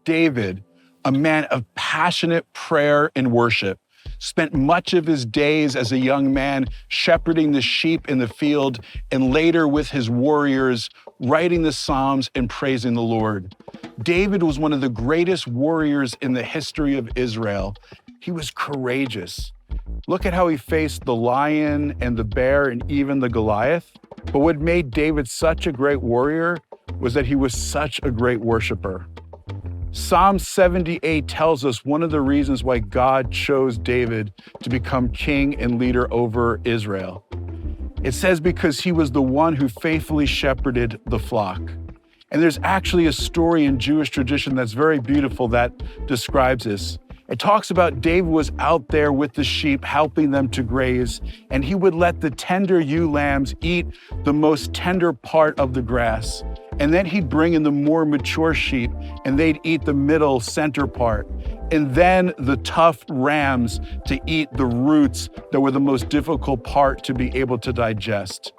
David, a man of passionate prayer and worship, spent much of his days as a young man shepherding the sheep in the field, and later with his warriors, writing the Psalms and praising the Lord. David was one of the greatest warriors in the history of Israel. He was courageous. Look at how he faced the lion and the bear and even the Goliath. But what made David such a great warrior was that he was such a great worshiper. Psalm 78 tells us one of the reasons why God chose David to become king and leader over Israel. It says because he was the one who faithfully shepherded the flock. And there's actually a story in Jewish tradition that's very beautiful that describes this. It talks about David was out there with the sheep, helping them to graze, and he would let the tender ewe lambs eat the most tender part of the grass. And then he'd bring in the more mature sheep, and they'd eat the middle center part. And then the tough rams to eat the roots that were the most difficult part to be able to digest.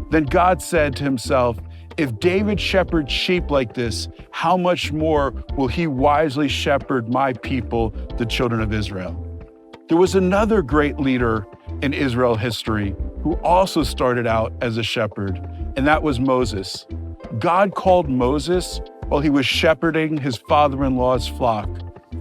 Then God said to himself, if David shepherds sheep like this, how much more will he wisely shepherd my people, the children of Israel? There was another great leader in Israel history who also started out as a shepherd, and that was Moses. God called Moses while he was shepherding his father-in-law's flock.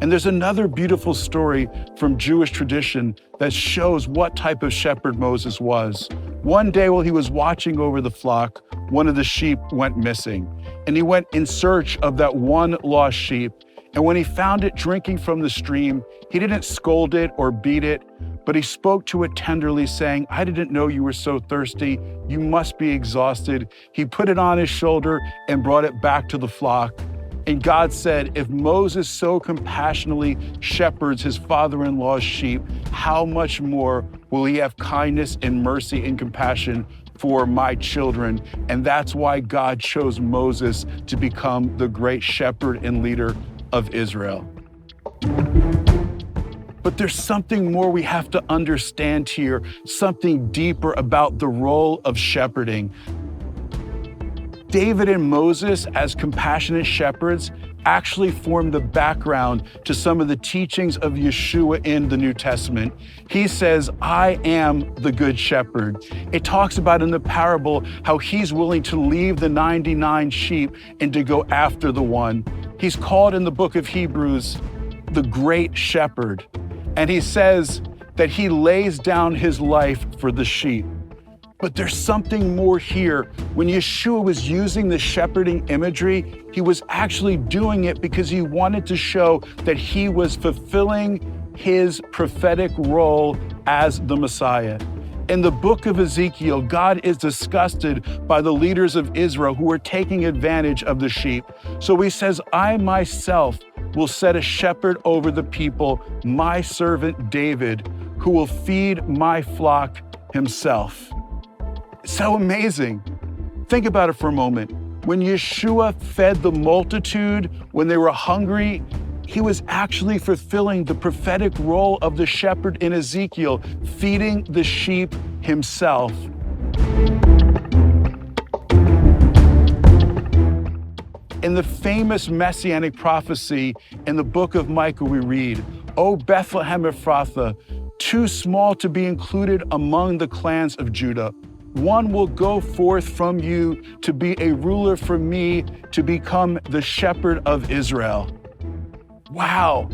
And there's another beautiful story from Jewish tradition that shows what type of shepherd Moses was. One day while he was watching over the flock, one of the sheep went missing, and he went in search of that one lost sheep. And when he found it drinking from the stream, he didn't scold it or beat it, but he spoke to it tenderly, saying, I didn't know you were so thirsty. You must be exhausted. He put it on his shoulder and brought it back to the flock. And God said, if Moses so compassionately shepherds his father-in-law's sheep, how much more will he have kindness and mercy and compassion for my children? And that's why God chose Moses to become the great shepherd and leader of Israel. But there's something more we have to understand here, something deeper about the role of shepherding. David and Moses, as compassionate shepherds, actually form the background to some of the teachings of Yeshua in the New Testament. He says, I am the good shepherd. It talks about in the parable how he's willing to leave the 99 sheep and to go after the one. He's called in the book of Hebrews the great shepherd. And he says that he lays down his life for the sheep. But there's something more here. When Yeshua was using the shepherding imagery, he was actually doing it because he wanted to show that he was fulfilling his prophetic role as the Messiah. In the book of Ezekiel, God is disgusted by the leaders of Israel who are taking advantage of the sheep. So he says, I myself will set a shepherd over the people, my servant David, who will feed my flock himself. So amazing. Think about it for a moment. When Yeshua fed the multitude when they were hungry, he was actually fulfilling the prophetic role of the shepherd in Ezekiel, feeding the sheep himself. In the famous messianic prophecy in the book of Micah, we read, O Bethlehem Ephrathah, too small to be included among the clans of Judah. One will go forth from you to be a ruler for me, to become the shepherd of Israel. Wow.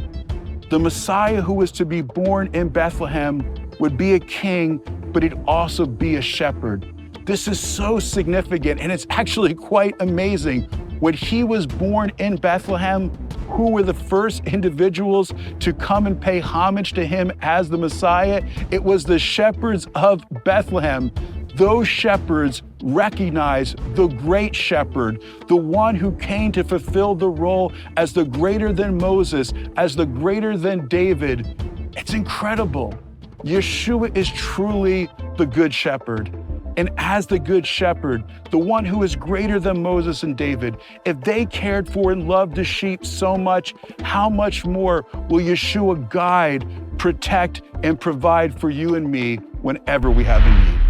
The Messiah who was to be born in Bethlehem would be a king, but he'd also be a shepherd. This is so significant, and it's actually quite amazing. When he was born in Bethlehem, who were the first individuals to come and pay homage to him as the Messiah? It was the shepherds of Bethlehem. Those shepherds recognize the great shepherd, the one who came to fulfill the role as the greater than Moses, as the greater than David. It's incredible. Yeshua is truly the good shepherd. And as the good shepherd, the one who is greater than Moses and David, if they cared for and loved the sheep so much, how much more will Yeshua guide, protect, and provide for you and me whenever we have a need?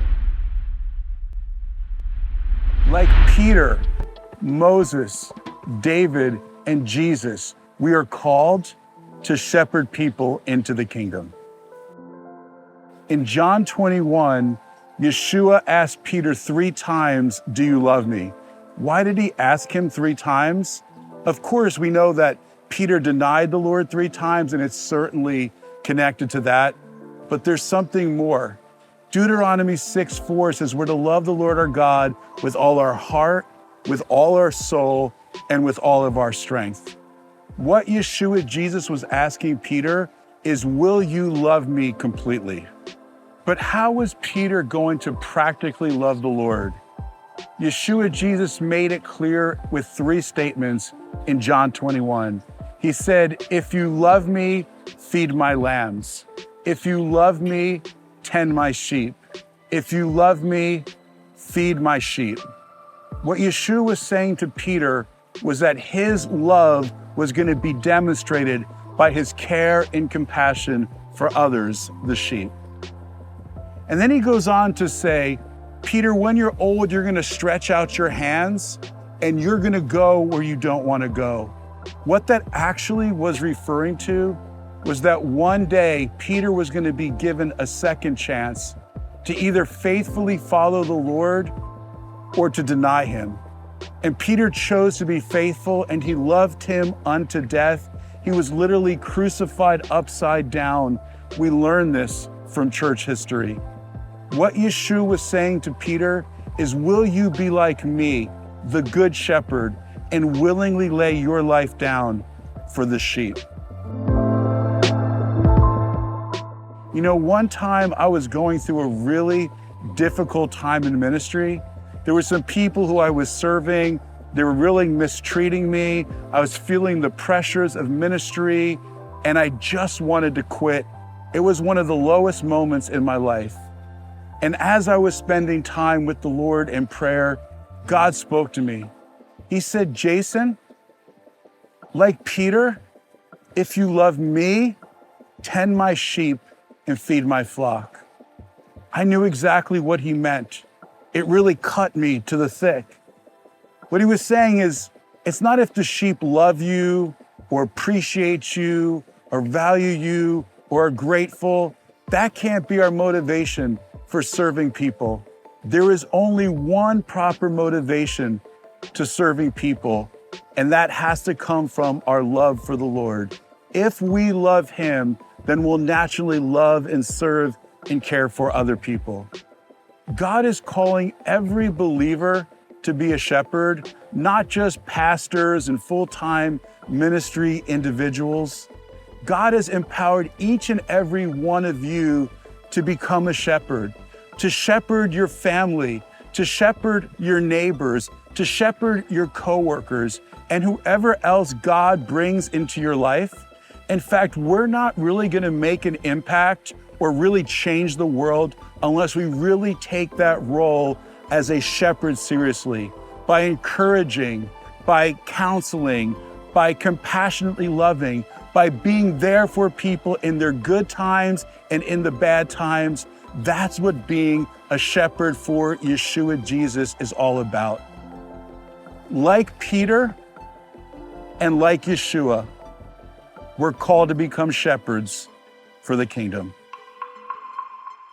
Like Peter, Moses, David, and Jesus, We are called to shepherd people into the kingdom. In John 21, Yeshua asked Peter 3 times, "Do you love me?" Why did he ask him 3 times? Of course, we know that Peter denied the Lord 3 times, and it's certainly connected to that. But there's something more. Deuteronomy 6:4 says we're to love the Lord our God with all our heart, with all our soul, and with all of our strength. What Yeshua Jesus was asking Peter is, will you love me completely? But how was Peter going to practically love the Lord? Yeshua Jesus made it clear with 3 statements in John 21. He said, if you love me, feed my lambs. If you love me, tend my sheep. If you love me, feed my sheep. What Yeshua was saying to Peter was that his love was going to be demonstrated by his care and compassion for others, the sheep. And then he goes on to say, Peter, when you're old, you're going to stretch out your hands and you're going to go where you don't want to go. What that actually was referring to was that one day Peter was going to be given a second chance to either faithfully follow the Lord or to deny him. And Peter chose to be faithful, and he loved him unto death. He was literally crucified upside down. We learn this from church history. What Yeshua was saying to Peter is, will you be like me, the good shepherd, and willingly lay your life down for the sheep? You know, one time I was going through a really difficult time in ministry. There were some people who I was serving. They were really mistreating me. I was feeling the pressures of ministry, and I just wanted to quit. It was one of the lowest moments in my life. And as I was spending time with the Lord in prayer, God spoke to me. He said, Jason, like Peter, if you love me, tend my sheep and feed my flock. I knew exactly what he meant. It really cut me to the thick. What he was saying is, it's not if the sheep love you or appreciate you or value you or are grateful. That can't be our motivation for serving people. There is only one proper motivation to serving people, and that has to come from our love for the Lord. If we love him, then we'll naturally love and serve and care for other people. God is calling every believer to be a shepherd, not just pastors and full-time ministry individuals. God has empowered each and every one of you to become a shepherd, to shepherd your family, to shepherd your neighbors, to shepherd your coworkers, and whoever else God brings into your life. In fact, we're not really going to make an impact or really change the world unless we really take that role as a shepherd seriously, by encouraging, by counseling, by compassionately loving, by being there for people in their good times and in the bad times. That's what being a shepherd for Yeshua Jesus is all about. Like Peter and like Yeshua, we're called to become shepherds for the kingdom.